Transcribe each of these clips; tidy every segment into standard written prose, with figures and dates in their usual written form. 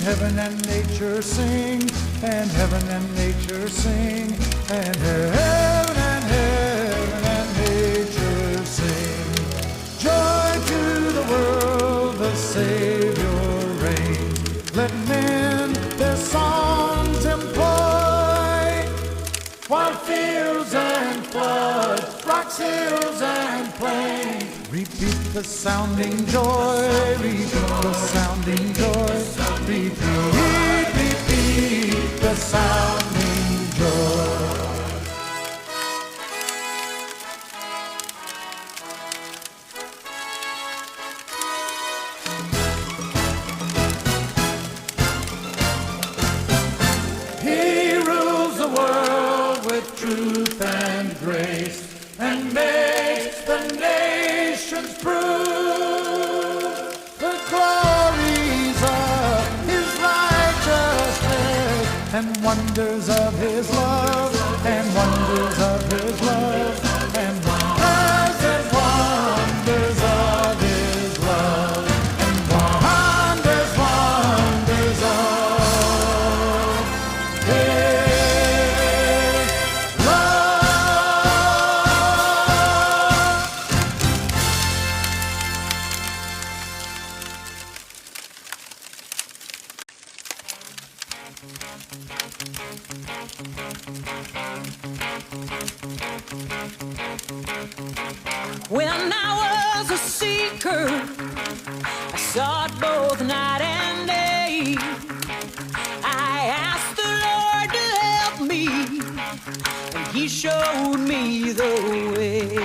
heaven and nature sing, and heaven and nature sing, and heaven and nature sing. Joy to the world, the Savior reigns. Let men their songs employ, while fields and floods, rocks, hills and plains, repeat the sounding joy, repeat the sounding joy, repeat the sounding joy. He rules the world with truth and grace, and makes the nations prove the glories of his righteousness, and wonders of his love, and wonders of his love, and wonders and wonders of his love, and wonders of his love. When I was a seeker, I sought both night and day. I asked the Lord to help me, and he showed me the way.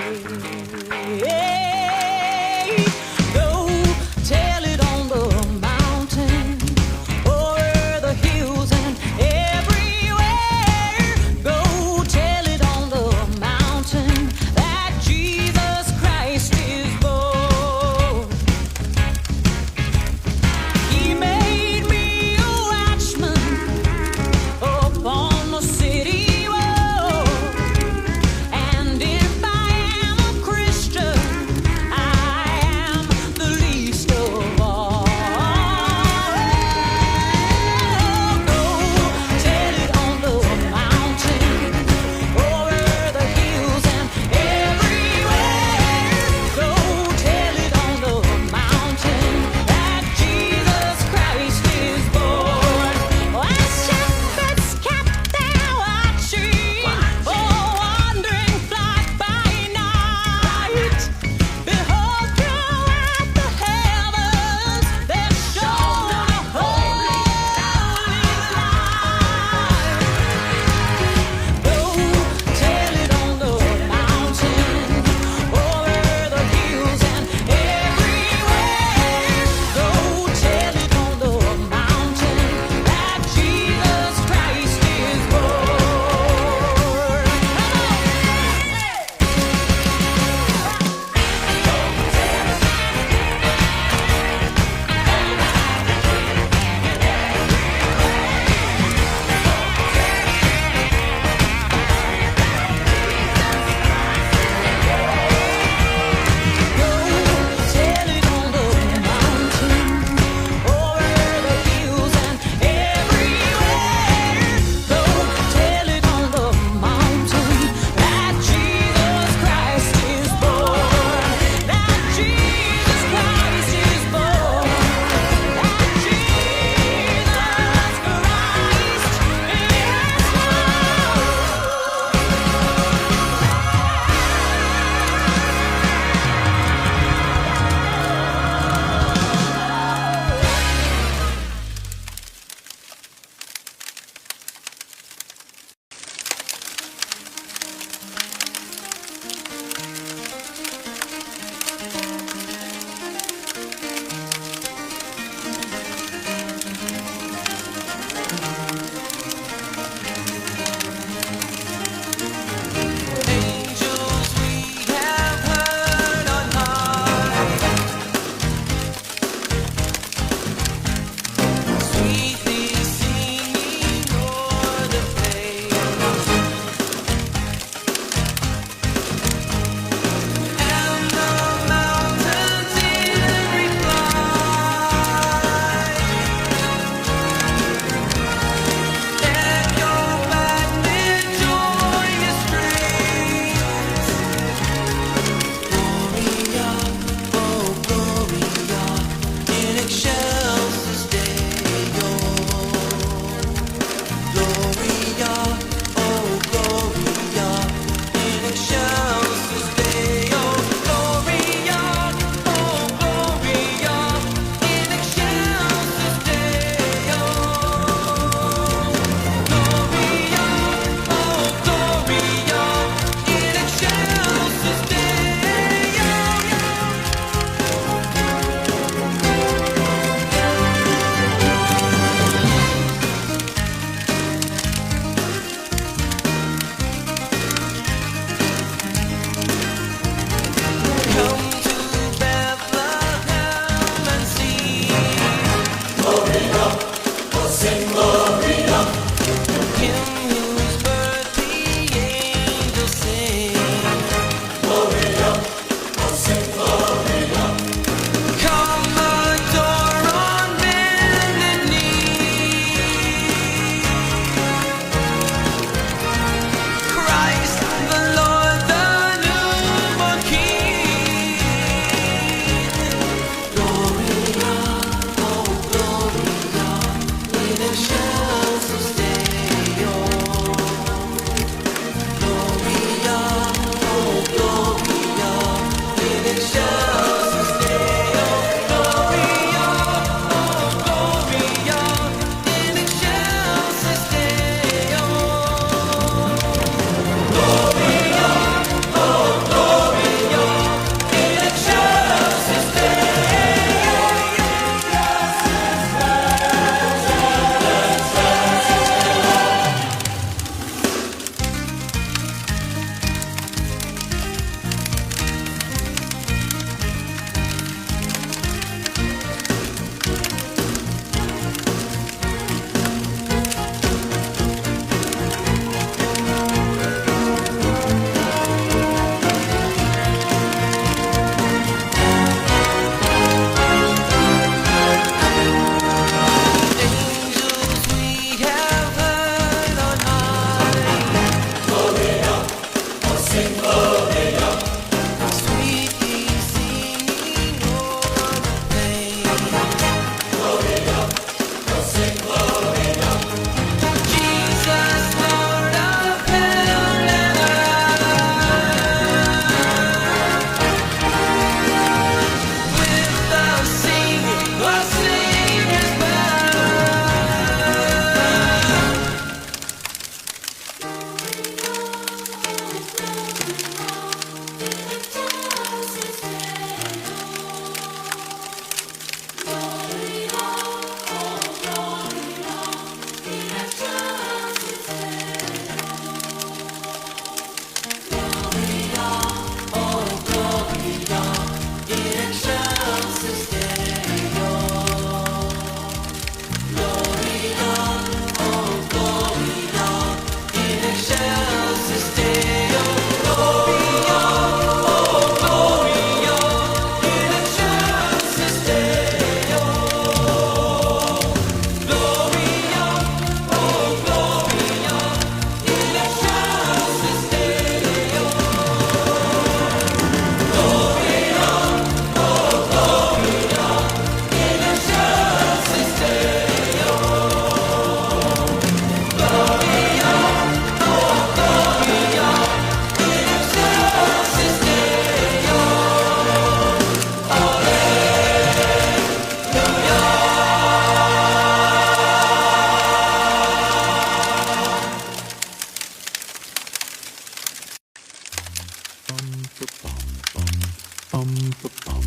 Go tell it on the mountain, over the hills and everywhere. Go tell it on the mountain that Jesus Christ is Lord. He made me a watchman upon the city wall, and if I am a Christian,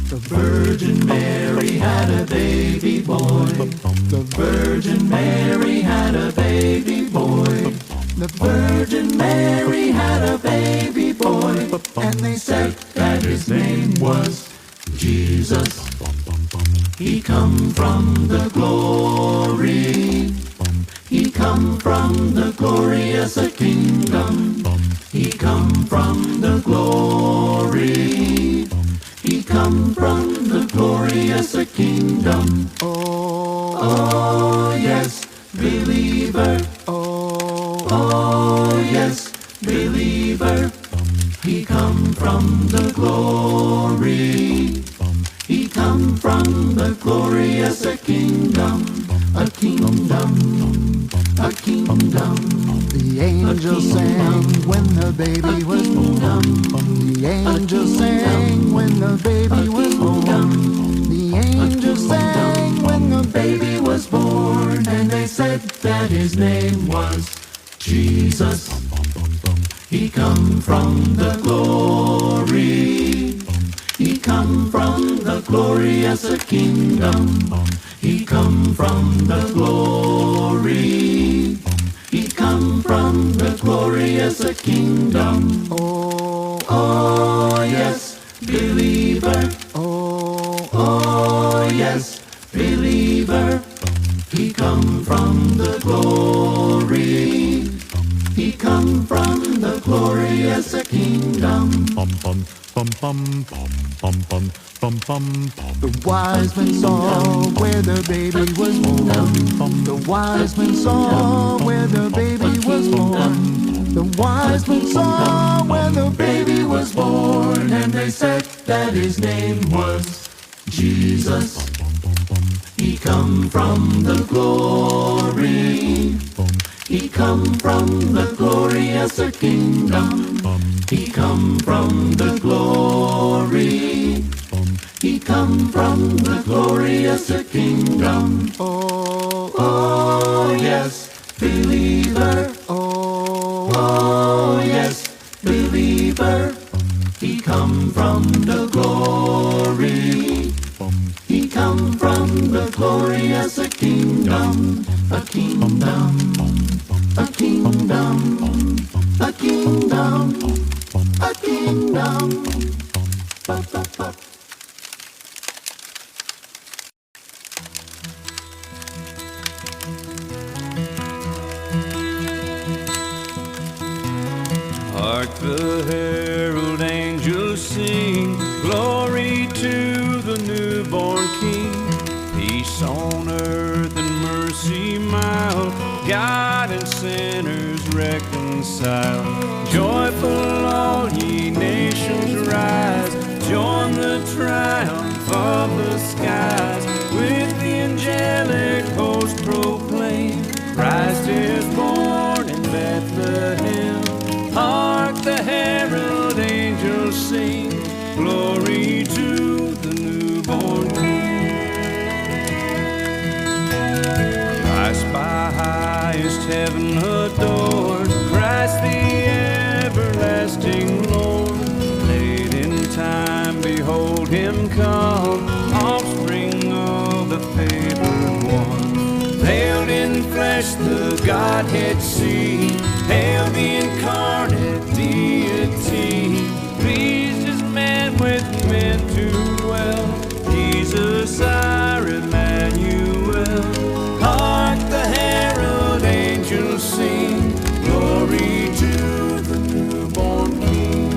The Virgin Mary had a baby boy. The Virgin Mary had a baby boy. The Virgin Mary had a baby boy. And they said that his name was Jesus. He come from the glory. He come from the glorious kingdom. He come from the glory. He come from the glorious kingdom. Oh, yes, believer. Oh, yes, believer. He come from the glory. He come from the glorious kingdom. A kingdom, a kingdom. The angels sang when the baby was born. The angels sang when the baby was born. The angels sang when the baby was born. And they said that his name was Jesus. He come from the glory. He come from the glorious kingdom. He come from the glory. He come from the glorious kingdom. Oh, yes, believer. Oh, yes, believer. He come from the glory. He come from the glorious kingdom. The wise men saw where the baby was born. The wise men saw where the baby was born. The wise men saw where the baby was born. And they said that his name was Jesus. He come from the glory. He come from the glorious kingdom. He come from the glory. He come from the glorious kingdom. Oh, yes, believer. Oh, yes, believer. He come from the glory. He come from the glorious kingdom. A kingdom, a kingdom, a kingdom, a kingdom. Hark the herald angels sing, glory to the newborn King. Peace on earth and mercy mild, God and sinners reconciled. Joyful all ye nations rise, join the triumph of the skies. With the angelic host proclaim, Christ is born in Bethlehem. Hark the herald angels sing, glory to the newborn King. Christ by highest heaven adored, Christ the everlasting Lord. Late in time, behold him come, offspring of the favored one. Veiled in flesh, the Godhead see, hail the incarnate deity. Pleased as man with men to dwell, Jesus our Emmanuel. Hark the herald angels sing, glory to the newborn King.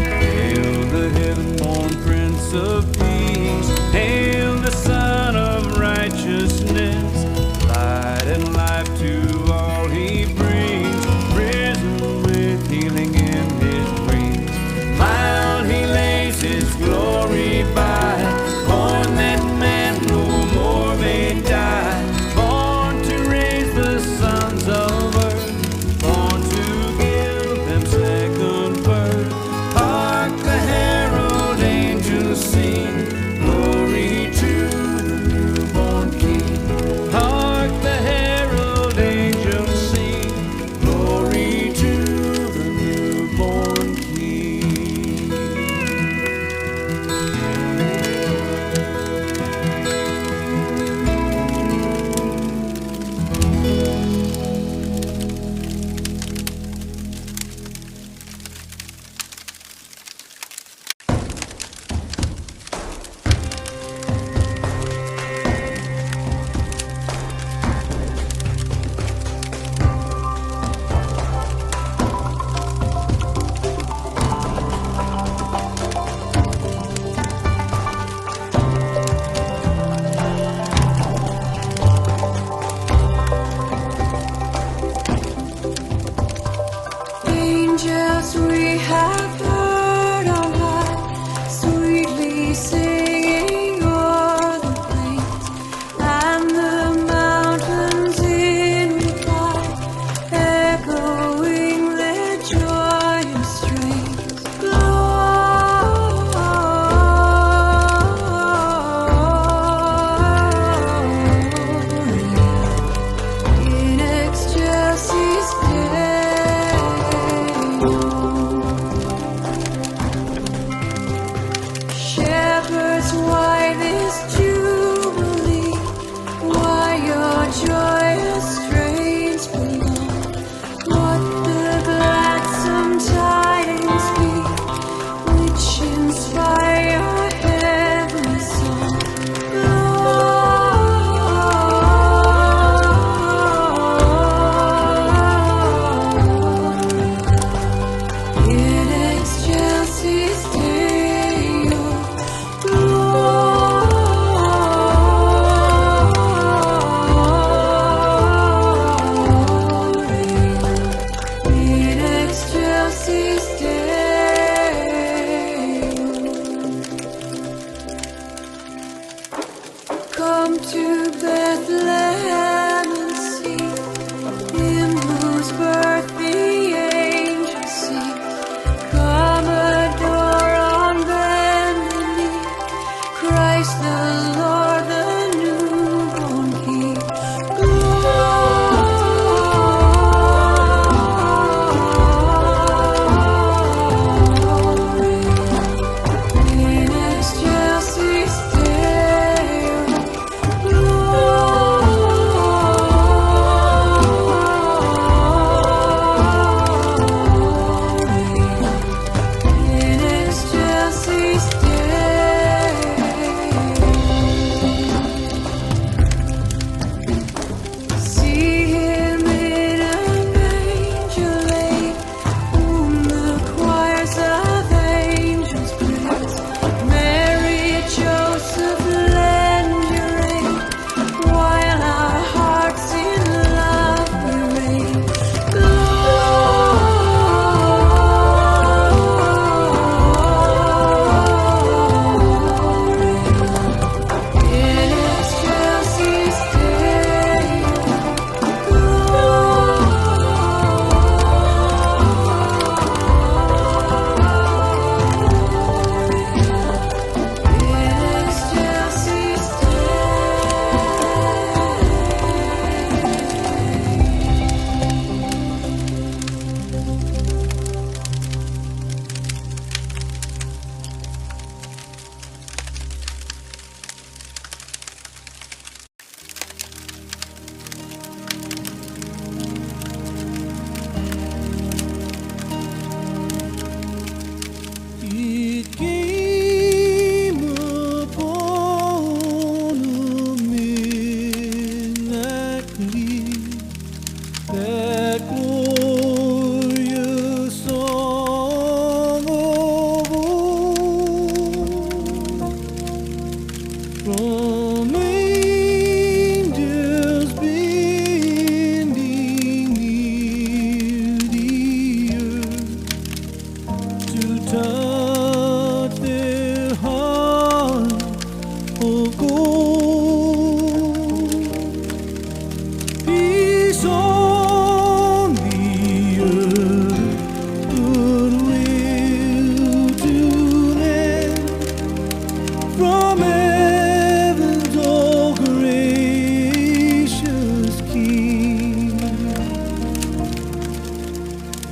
Hail the heaven-born Prince of Peace, hail the Son of righteousness, light and life to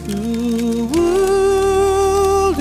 The world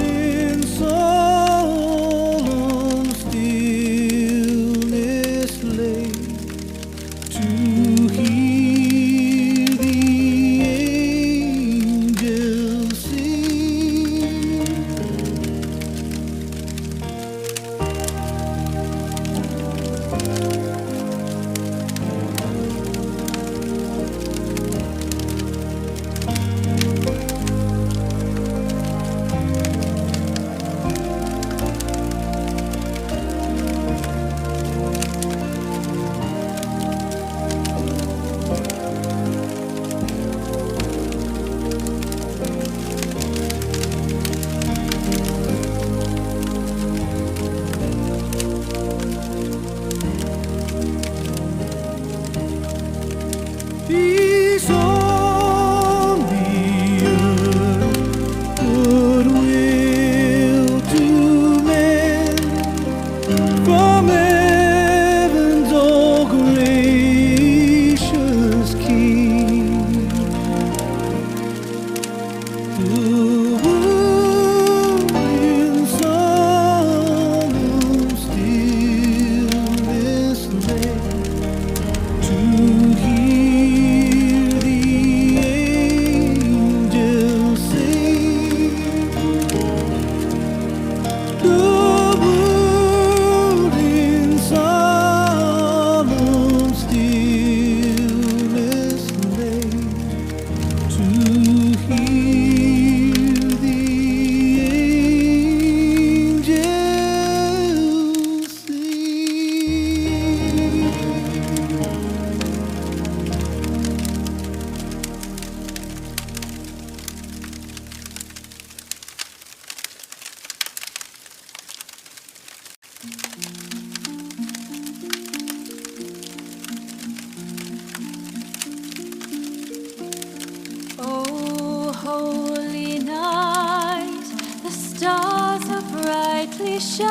Oh, holy night, the stars are brightly shining.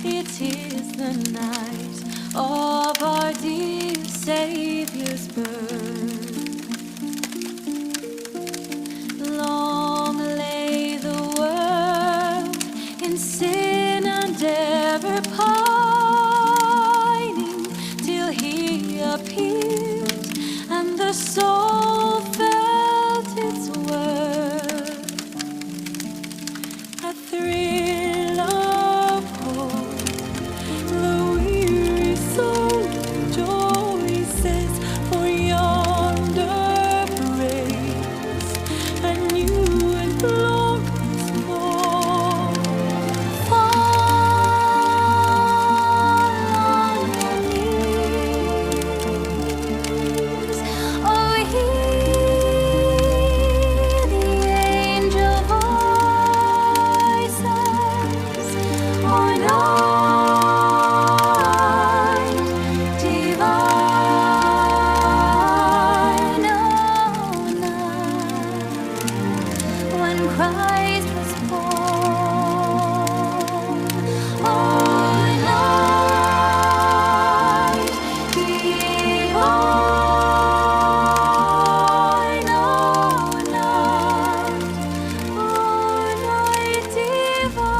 It is the night of our dear Savior's birth. Long lay the world in sin and ever pining, till he appeared and the soul felt its worth. A thrill of hope, the weary soul rejoices, for yonder breaks a new and glorious morn. Fall on your knees, oh, hear the angel voices, oh, night divine, oh, night when Christ was born, oh, night divine, oh, night divine.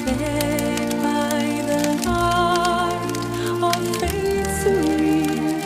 Led by the light of faith serene,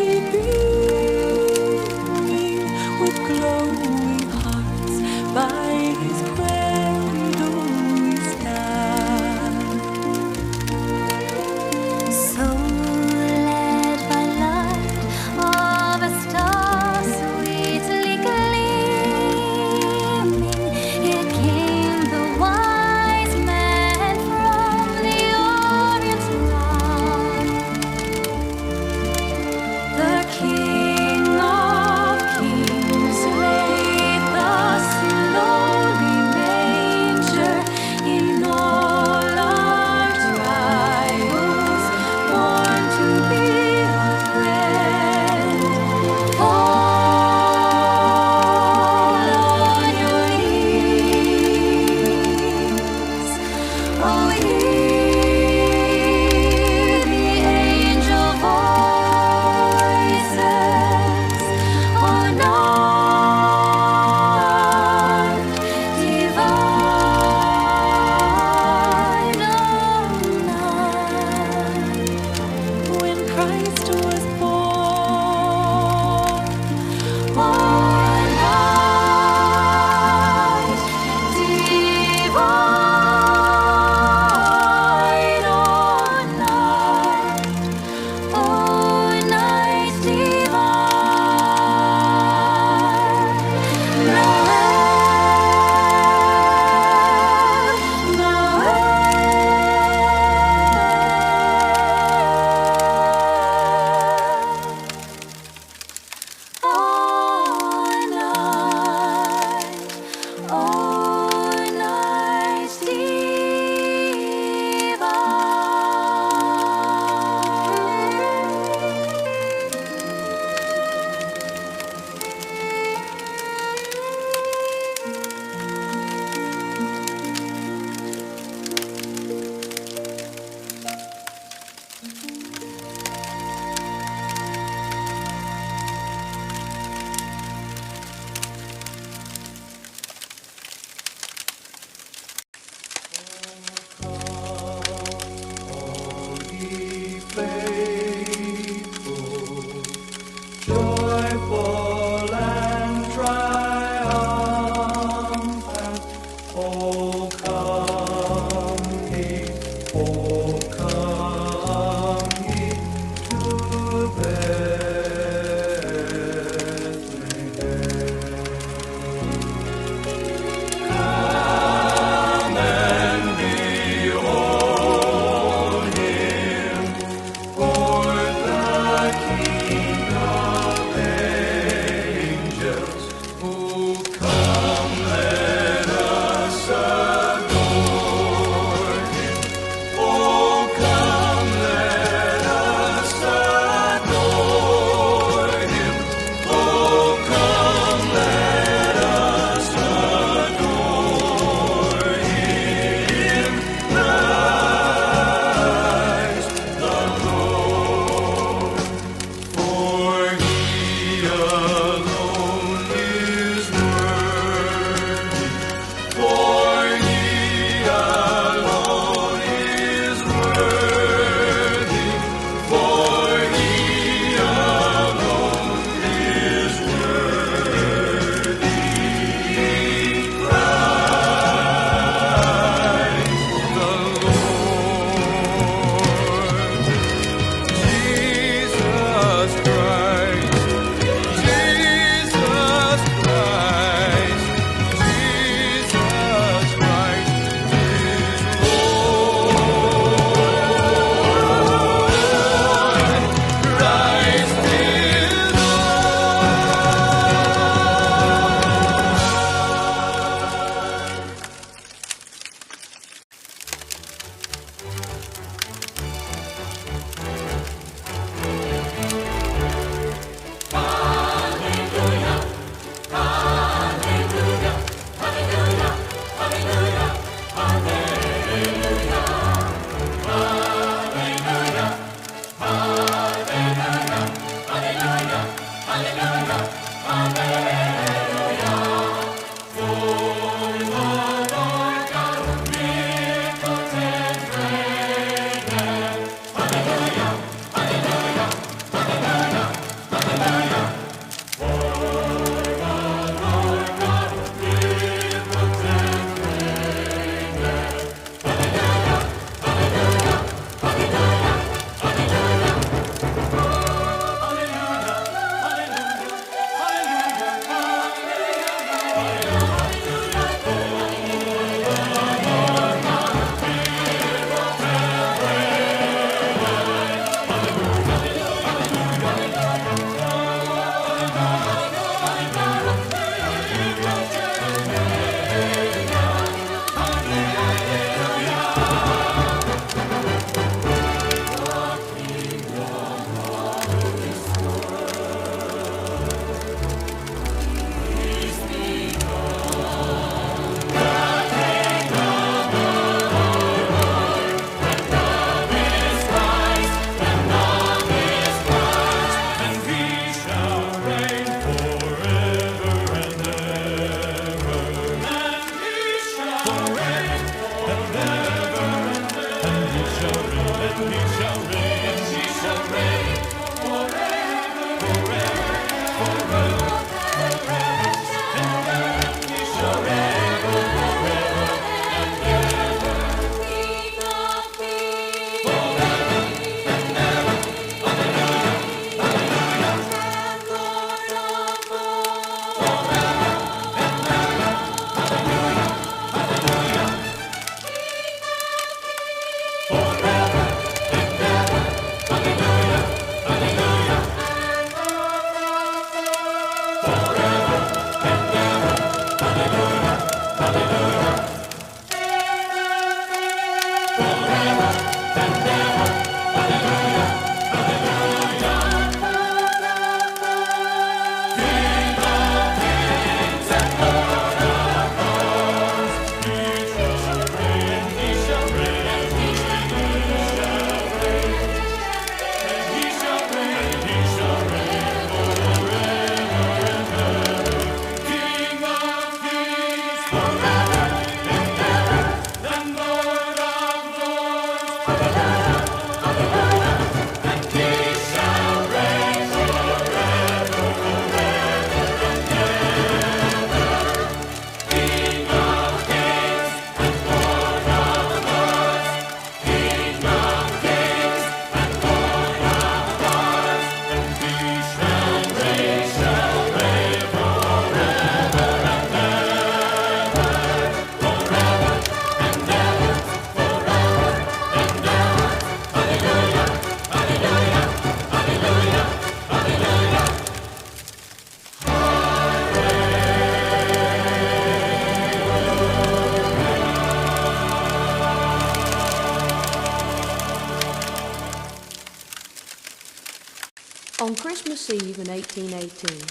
On Christmas Eve in 1818,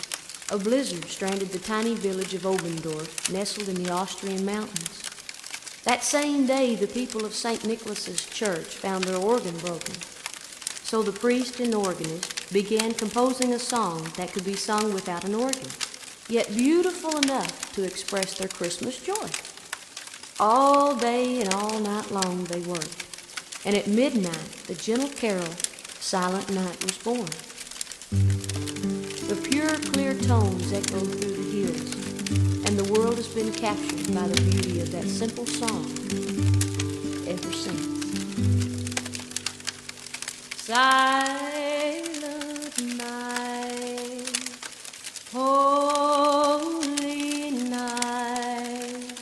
a blizzard stranded the tiny village of Obendorf, nestled in the Austrian mountains. That same day, the people of St. Nicholas's church found their organ broken. So the priest and organist began composing a song that could be sung without an organ, yet beautiful enough to express their Christmas joy. All day and all night long they worked, and at midnight the gentle carol, Silent Night, was born. The pure, clear tones echoed through the hills, and the world has been captured by the beauty of that simple song ever since. Silent night, holy night,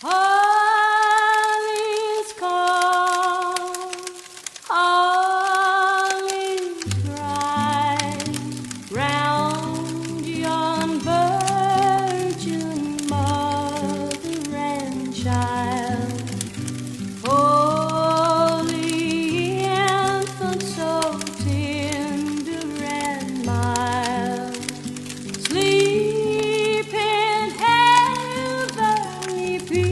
all is calm, all is bright, round yon virgin mother and child. Holy infant, so tender and mild, sleep in heavenly peace,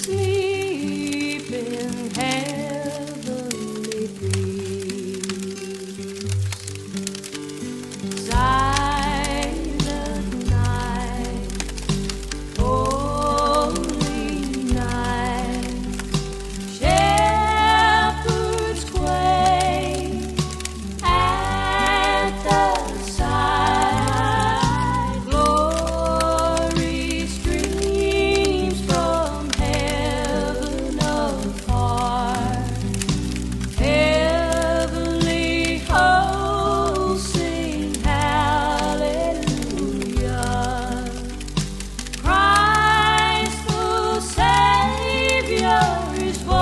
sleep in heavenly peace. Silent night, holy night, shepherds quake at the sight. Glory streams from heaven afar. Heavenly hosts sing hallelujah. Christ the Savior is born.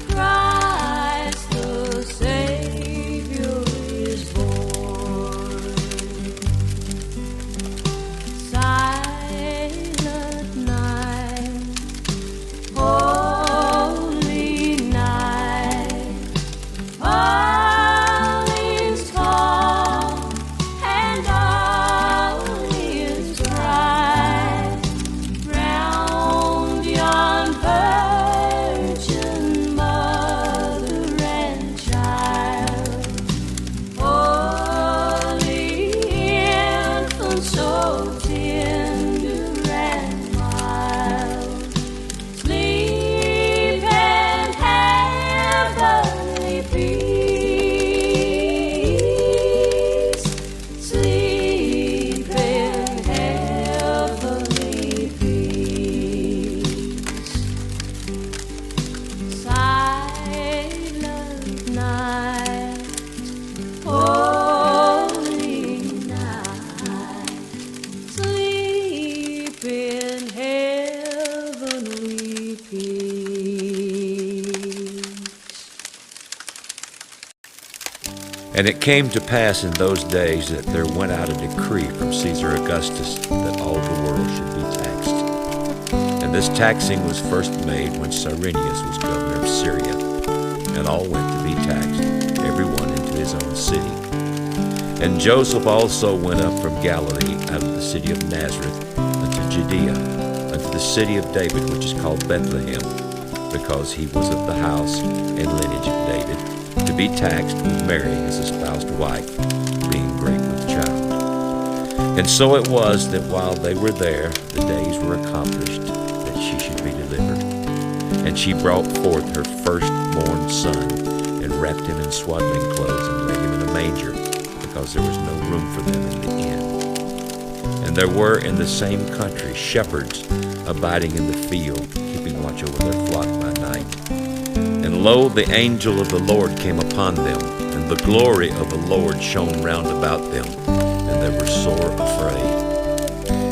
Christ the Savior is born. Silent night, holy night, all is calm and all is bright, round yon virgin mother and child. Holy infant, so tender and mild, sleep in heavenly peace, sleep in heavenly peace. Silent night, holy night, sleep in heavenly peace. And it came to pass in those days that there went out a decree from Caesar Augustus that all the world should be taxed. And this taxing was first made when Cyrenius was governor of Syria, and all went to be taxed, every one into his own city. And Joseph also went up from Galilee out of the city of Nazareth unto Judea, unto the city of David, which is called Bethlehem, because he was of the house and lineage of David, to be taxed with Mary his espoused wife, being great with child. And so it was that while they were there, the days were accomplished that she should be delivered. And she brought forth her firstborn son, and wrapped him in swaddling clothes, and laid him in a manger, because there was no room for them in the inn. And there were in the same country shepherds abiding in the field, keeping watch over their flock by night. And lo, the angel of the Lord came upon them, and the glory of the Lord shone round about them, and they were sore afraid.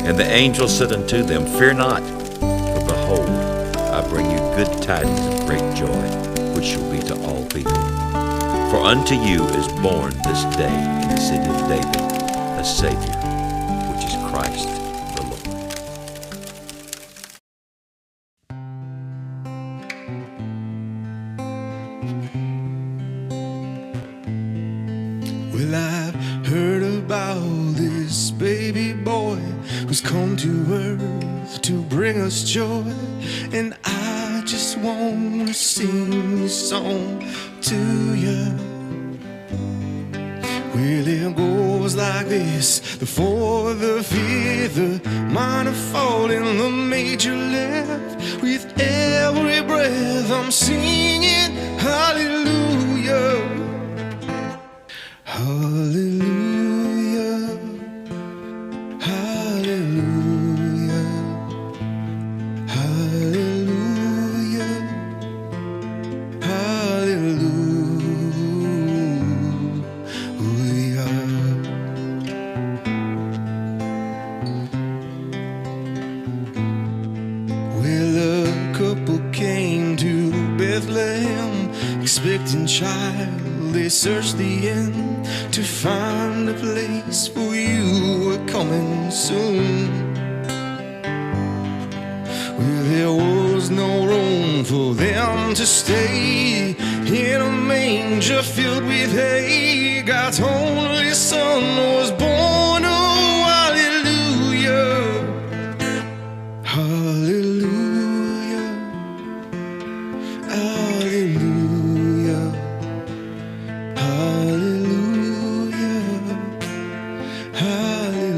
And the angel said unto them, Fear not, for behold, I bring you good tidings of great joy, which shall be to all people. For unto you is born this day in the city of David a Savior, which is Christ the Lord. has come to earth to bring us joy, and I just want to sing this song to you. Well, it goes like this: the fourth, the fifth, the minor fall, and the major left. With every breath I'm singing hallelujah, hallelujah, hallelujah, hallelujah, hallelujah. Came to Bethlehem, expecting child. They searched the inn to find a place, for you were coming soon. Well, there was no room for them to stay in a manger filled with hay. God's only son was born. Oh, hallelujah, hallelujah. Hallelujah, hallelujah, hallelujah.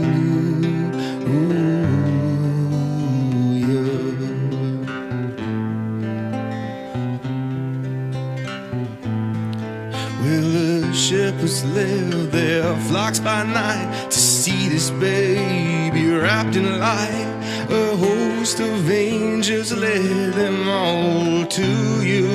Well, the shepherds left their flocks by night to see this baby wrapped in light. A host of angels led them all to you.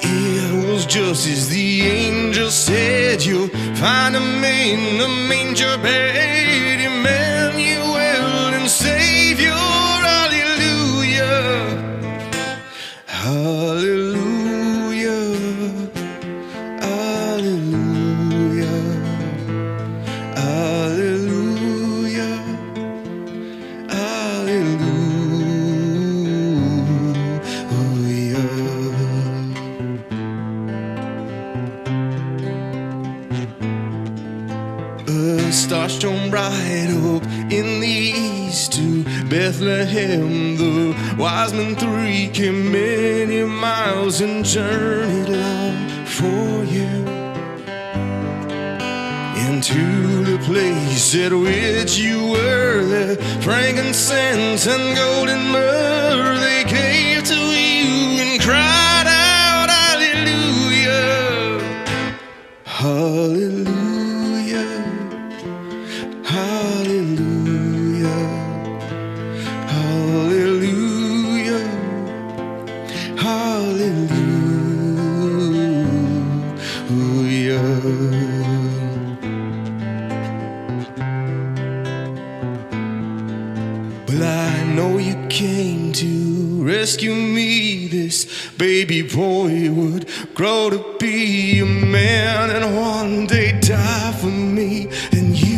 It was just as the angel said, you'll find him in the manger bed, Emmanuel and Savior. Hallelujah, hallelujah, hallelujah, hallelujah, hallelujah. A star shone bright up in the east to Bethlehem. The wise men three came many miles and journeyed long for you, into the place at which you were. The frankincense and golden myrrh they gave to you and cried out, hallelujah, hallelujah, hallelujah, hallelujah, hallelujah. Well, I know you came to rescue me. This baby boy would grow to be a man and one day die for me and you.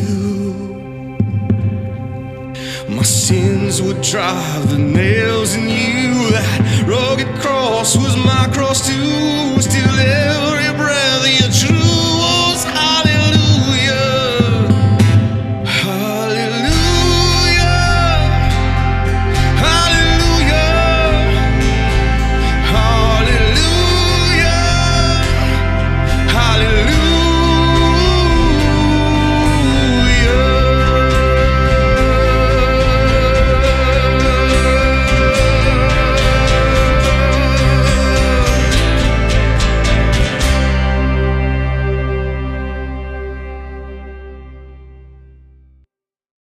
My sins would drive the nails